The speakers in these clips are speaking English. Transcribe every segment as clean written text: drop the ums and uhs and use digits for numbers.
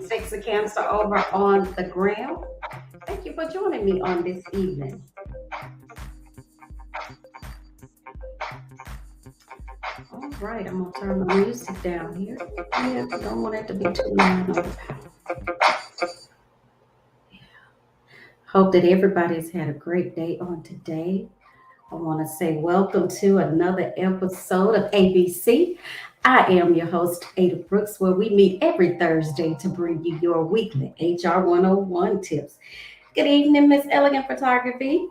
Sexy Cancer over on the gram. Thank you for joining me on this evening. All right, I'm gonna turn my music down here. Yeah, I don't want it to be too loud. Hope that everybody's had a great day on today. I want to say welcome to another episode of ABC. I am your host, Ada Brooks, where we meet every Thursday to bring you your weekly HR101 tips. Good evening, Miss Elegant Photography.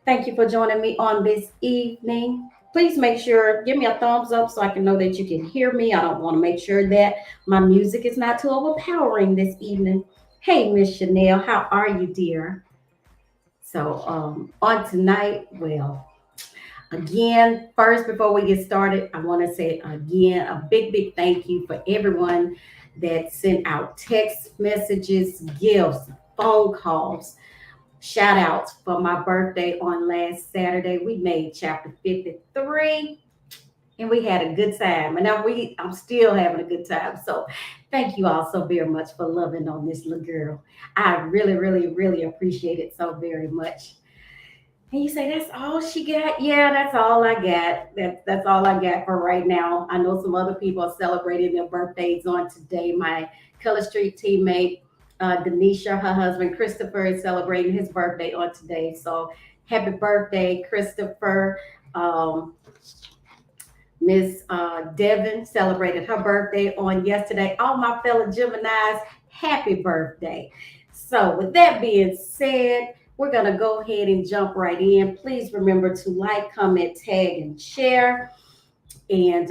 Thank you for joining me on this evening. Please make sure, give me a thumbs up so I can know that you can hear me. I don't want to make sure that my music is not too overpowering this evening. Hey, Miss Chanel, how are you, dear? So, on tonight, well, again, first, before we get started, I want to say again a big thank you for everyone that sent out text messages, gifts, phone calls, shout outs for my birthday on last Saturday. We made chapter 53 and we had a good time. And I'm still having a good time. So thank you all so very much for loving on this little girl. I really appreciate it so very much. And you say that's all she got? Yeah, that's all I got. That's all I got for right now. I know some other people are celebrating their birthdays on today. My Color Street teammate, Denisha, her husband Christopher, is celebrating his birthday on today. So happy birthday, Christopher. Um, Miss Devon celebrated her birthday on yesterday. All my fellow Geminis, happy birthday. So, with that being said, we're going to go ahead and jump right in. Please remember to like, comment, tag, and share. And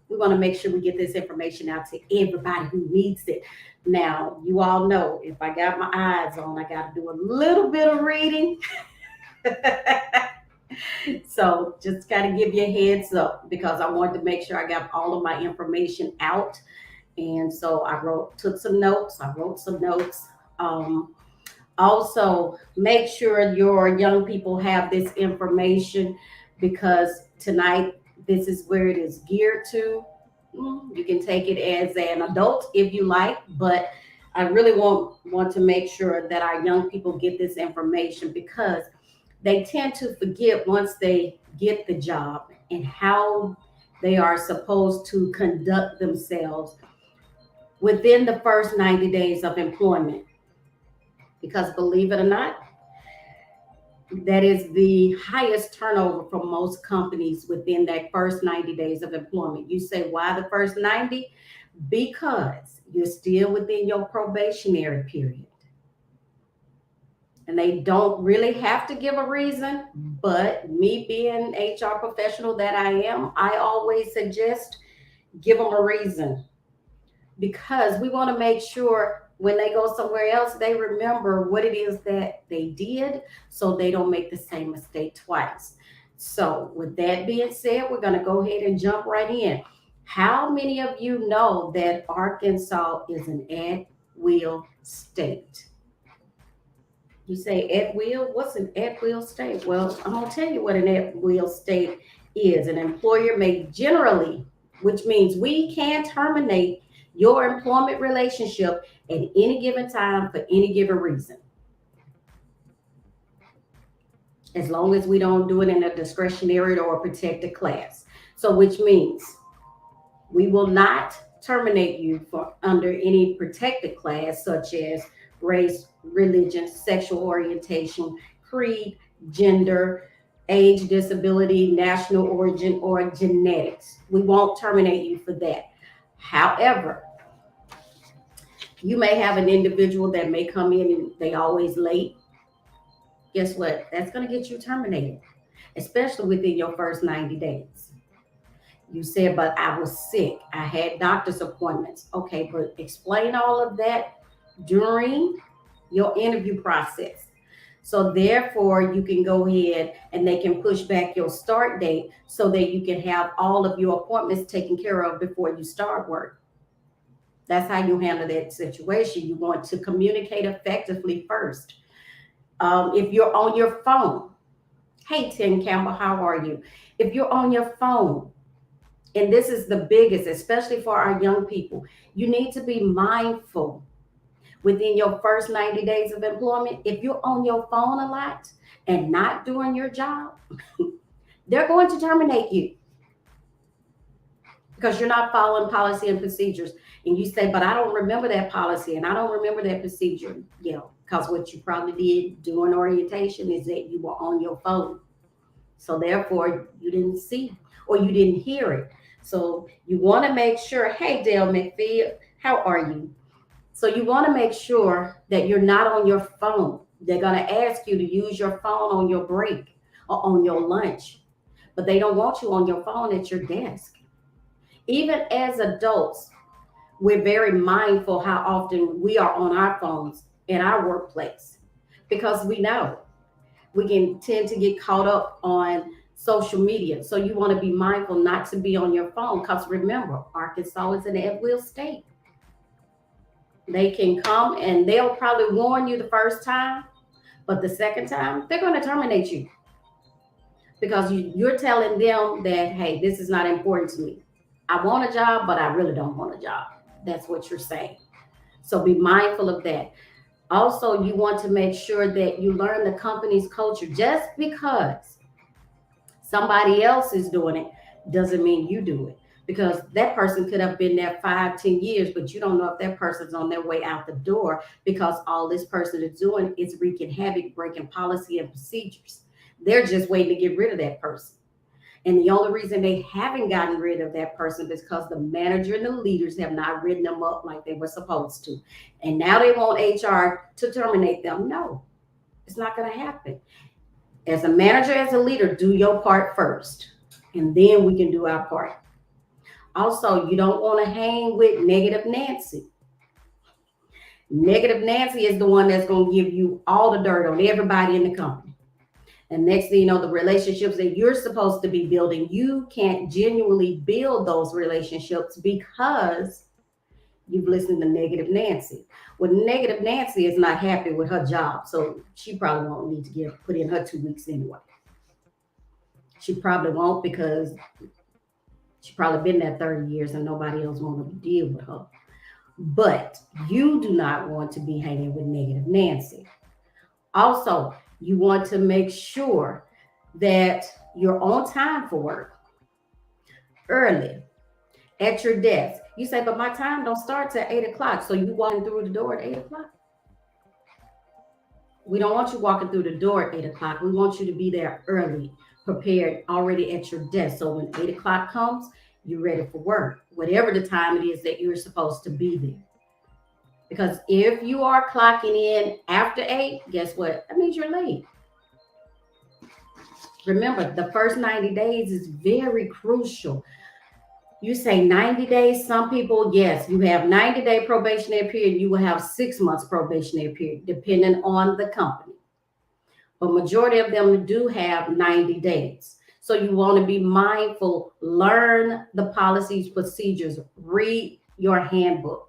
we want to make sure we get this information out to everybody who needs it. Now, you all know if I got my eyes on, I got to do a little bit of reading. So just got to give you a heads up because I wanted to make sure I got all of my information out. And so took some notes. I wrote some notes. Um, Also, make sure your young people have this information because tonight this is where it is geared to. You can take it as an adult if you like, but I really want to make sure that our young people get this information because they tend to forget once they get the job and how they are supposed to conduct themselves within the first 90 days of employment. Because believe it or not, that is the highest turnover for most companies within that first 90 days of employment. You say, why the first 90? Because you're still within your probationary period. And they don't really have to give a reason, but me being HR professional that I am, I always suggest give them a reason because we want to make sure when they go somewhere else, they remember what it is that they did so they don't make the same mistake twice. So, with that being said, we're going to go ahead and jump right in. How many of you know that Arkansas is an at will state? You say at will? What's an at will state? Well, I'm going to tell you what an at will state is. An employer may generally, which means we can terminate your employment relationship at any given time for any given reason, as long as we don't do it in a discretionary or a protected class. So, which means we will not terminate you for under any protected class, such as race, religion, sexual orientation, creed, gender, age, disability, national origin, or genetics. We won't terminate you for that. However, you may have an individual that may come in and they always late. Guess what? That's going to get you terminated, especially within your first 90 days. You said, but I was sick. I had doctor's appointments. Okay, but explain all of that during your interview process. So therefore, you can go ahead and they can push back your start date so that you can have all of your appointments taken care of before you start work. That's how you handle that situation. You want to communicate effectively first. If you're on your phone, hey, Tim Campbell, how are you? If you're on your phone, And this is the biggest, especially for our young people. You need to be mindful within your first 90 days of employment. If you're on your phone a lot and not doing your job, they're going to terminate you because you're not following policy and procedures. And you say, but I don't remember that policy and I don't remember that procedure. Because what you probably did during orientation is that you were on your phone. So therefore, you didn't see or you didn't hear it. So you want to make sure, hey, Dale McPhee, how are you? So you want to make sure that you're not on your phone. They're going to ask you to use your phone on your break or on your lunch, but they don't want you on your phone at your desk. Even as adults, we're very mindful how often we are on our phones in our workplace because we know we can tend to get caught up on social media. So you want to be mindful not to be on your phone because remember, Arkansas is an at-will state. They can come and they'll probably warn you the first time, but the second time, they're going to terminate you because you're telling them that, hey, this is not important to me. I want a job, but I really don't want a job. That's what you're saying. So be mindful of that. Also, you want to make sure that you learn the company's culture. Just because somebody else is doing it doesn't mean you do it. Because that person could have been there 5, 10 years, but you don't know if that person's on their way out the door because all this person is doing is wreaking havoc, breaking policy and procedures. They're just waiting to get rid of that person. And the only reason they haven't gotten rid of that person is because the manager and the leaders have not written them up like they were supposed to. And now they want HR to terminate them. No, it's not going to happen. As a manager, as a leader, do your part first, and then we can do our part. Also, you don't want to hang with negative Nancy. Negative Nancy is the one that's going to give you all the dirt on everybody in the company. And next thing you know, the relationships that you're supposed to be building, you can't genuinely build those relationships because you've listened to negative Nancy. Well, negative Nancy is not happy with her job, so she probably won't need to put in her 2 weeks anyway. She probably won't because she probably been there 30 years and nobody else wants to deal with her. But you do not want to be hanging with negative Nancy. Also, you want to make sure that you're on time for work, early, at your desk. You say, but my time don't start till 8 o'clock. So you walking through the door at 8 o'clock? We don't want you walking through the door at 8 o'clock. We want you to be there early, prepared, already at your desk. So when 8 o'clock comes, you're ready for work, whatever the time it is that you're supposed to be there. Because if you are clocking in after 8, guess what? That means you're late. Remember, the first 90 days is very crucial. You say 90 days, some people, yes, you have 90-day probationary period, you will have 6 months probationary period, depending on the company. But majority of them do have 90 days. So you want to be mindful, learn the policies, procedures, read your handbook.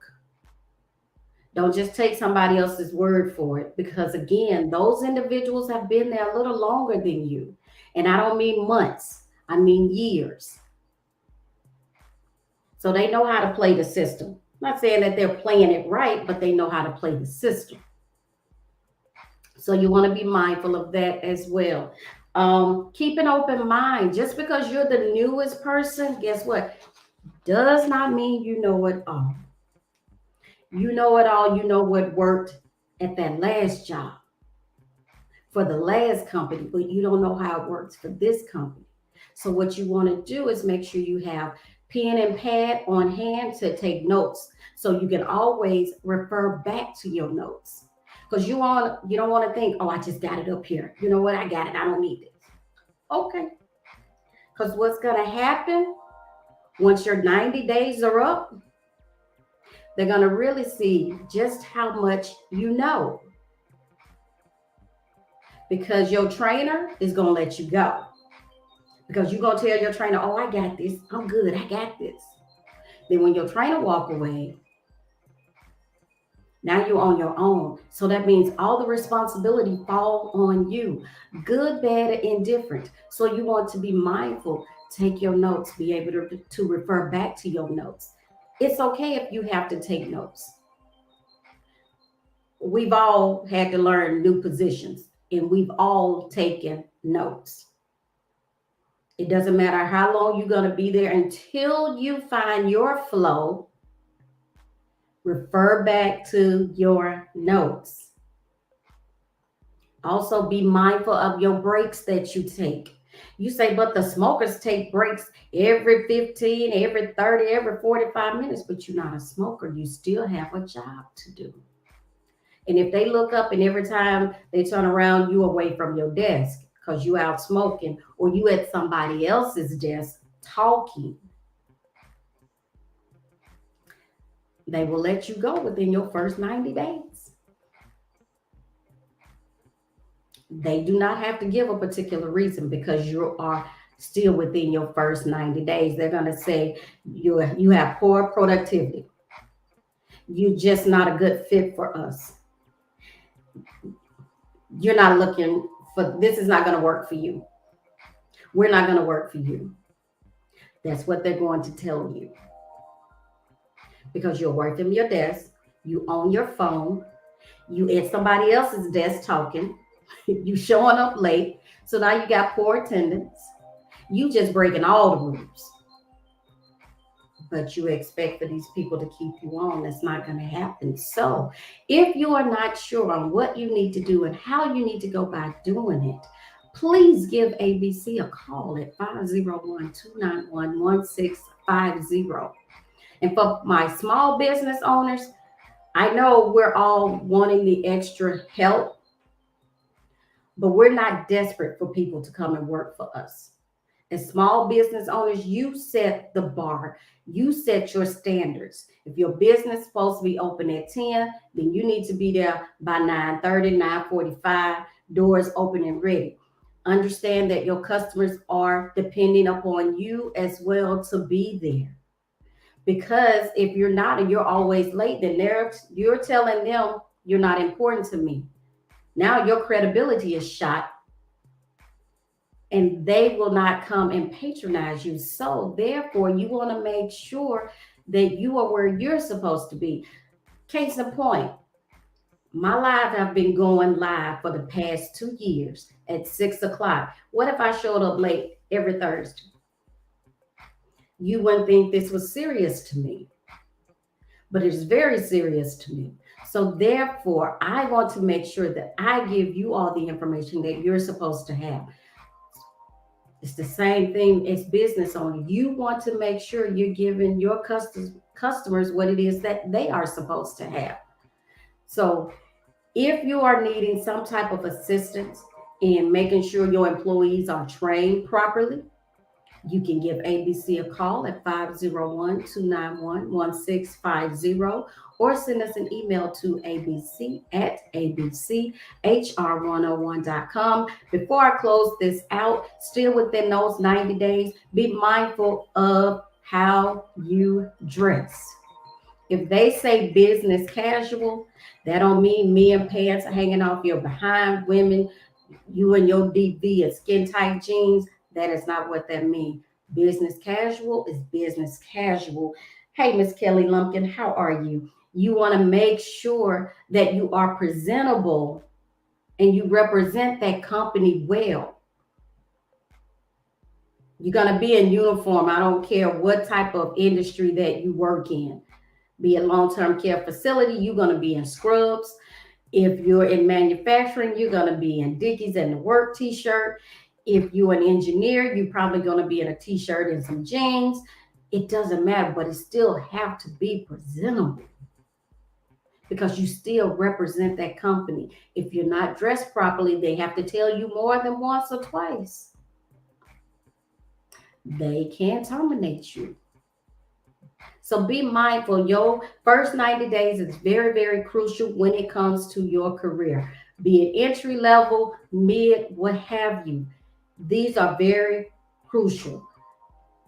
Don't just take somebody else's word for it because, again, those individuals have been there a little longer than you. And I don't mean months, I mean years. So they know how to play the system. I'm not saying that they're playing it right, but they know how to play the system. So you want to be mindful of that as well. Keep an open mind. Just because you're the newest person, guess what? Does not mean you know it all. You know it all. You know what worked at that last job for the last company, but you don't know how it works for this company. So what you want to do is make sure you have pen and pad on hand to take notes so you can always refer back to your notes. Because you don't want to think, oh, I just got it up here. You know what? I got it. I don't need this. Okay. Because what's going to happen once your 90 days are up, they're going to really see just how much you know. Because your trainer is going to let you go. Because you're going to tell your trainer, oh, I got this. I'm good. I got this. Then when your trainer walk away, now you're on your own. So that means all the responsibility fall on you, good, bad, or indifferent. So you want to be mindful. Take your notes, be able to refer back to your notes. It's okay if you have to take notes. We've all had to learn new positions and we've all taken notes. It doesn't matter how long you're going to be there until you find your flow. Refer back to your notes. Also, be mindful of your breaks that you take. You say, but the smokers take breaks every 15, every 30, every 45 minutes, but you're not a smoker. You still have a job to do. And if they look up and every time they turn around, you away from your desk because you out smoking or you at somebody else's desk talking, they will let you go within your first 90 days. They do not have to give a particular reason because you are still within your first 90 days. They're going to say you have poor productivity. You're just not a good fit for us. You're not looking for, this is not going to work for you. We're not going to work for you. That's what they're going to tell you. Because you're working your desk, you on your phone, you at somebody else's desk talking, you showing up late. So now you got poor attendance. You just breaking all the rules. But you expect for these people to keep you on. That's not going to happen. So if you are not sure on what you need to do and how you need to go by doing it, please give ABC a call at 501-291-1650. And for my small business owners, I know we're all wanting the extra help, but we're not desperate for people to come and work for us. As small business owners, you set the bar. You set your standards. If your business is supposed to be open at 10, then you need to be there by 9:30, 9:45, doors open and ready. Understand that your customers are depending upon you as well to be there. Because if you're not and you're always late, then you're telling them you're not important to me. Now your credibility is shot and they will not come and patronize you. So therefore, you want to make sure that you are where you're supposed to be. Case in point, my live have been going live for the past 2 years at 6 o'clock. What if I showed up late every Thursday? You wouldn't think this was serious to me, but it's very serious to me. So therefore, I want to make sure that I give you all the information that you're supposed to have. It's the same thing as business owner. You want to make sure you're giving your customers what it is that they are supposed to have. So if you are needing some type of assistance in making sure your employees are trained properly, you can give ABC a call at 501-291-1650 or send us an email to abc@abchr101.com. Before I close this out, still within those 90 days, be mindful of how you dress. If they say business casual, that don't mean me and pants hanging off your behind. Women, you and your DV and skin tight jeans. That is not what that means. Business casual is business casual. Hey, Miss Kelly Lumpkin, how are you? You want to make sure that you are presentable and you represent that company well. You're going to be in uniform. I don't care what type of industry that you work in. Be a long-term care facility, you're going to be in scrubs. If you're in manufacturing, you're going to be in Dickies and the work t-shirt. If you're an engineer, you're probably going to be in a t-shirt and some jeans. It doesn't matter, but it still have to be presentable because you still represent that company. If you're not dressed properly, they have to tell you more than once or twice. They can terminate you. So be mindful. Your first 90 days is very, very crucial when it comes to your career, be it entry level, mid, what have you. These are very crucial.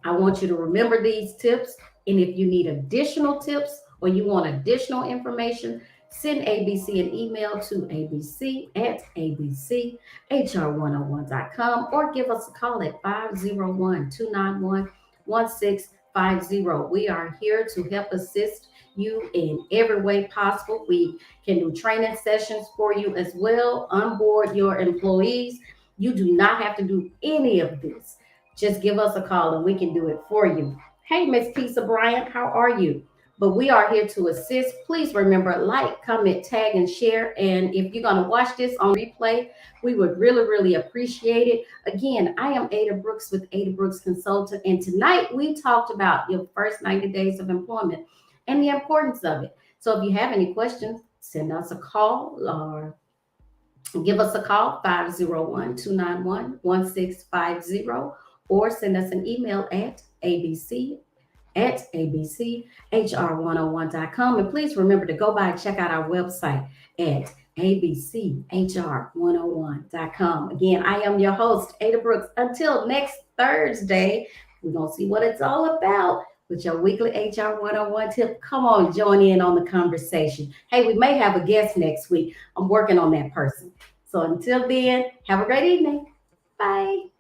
I want you to remember these tips. And if you need additional tips or you want additional information, Send ABC an email to abc at abchr101.com or give us a call at 501-291-1650. We are here to help assist you in every way possible. We can do training sessions for you as well, onboard your employees. You do not have to do any of this. Just give us a call and we can do it for you. Hey, Miss Keisha Bryant, how are you? But we are here to assist. Please remember, like, comment, tag, and share. And if you're going to watch this on replay, we would really, really appreciate it. Again, I am Ada Brooks with Ada Brooks Consultant. And tonight we talked about your first 90 days of employment and the importance of it. So if you have any questions, send us a call or give us a call, 501-291-1650, or send us an email at abchr101.com. And please remember to go by and check out our website at abchr101.com. Again, I am your host, Ada Brooks. Until next Thursday, we're going to see what it's all about with your weekly HR 101 tip. Come on, join in on the conversation. Hey, we may have a guest next week. I'm working on that person. So until then, have a great evening. Bye.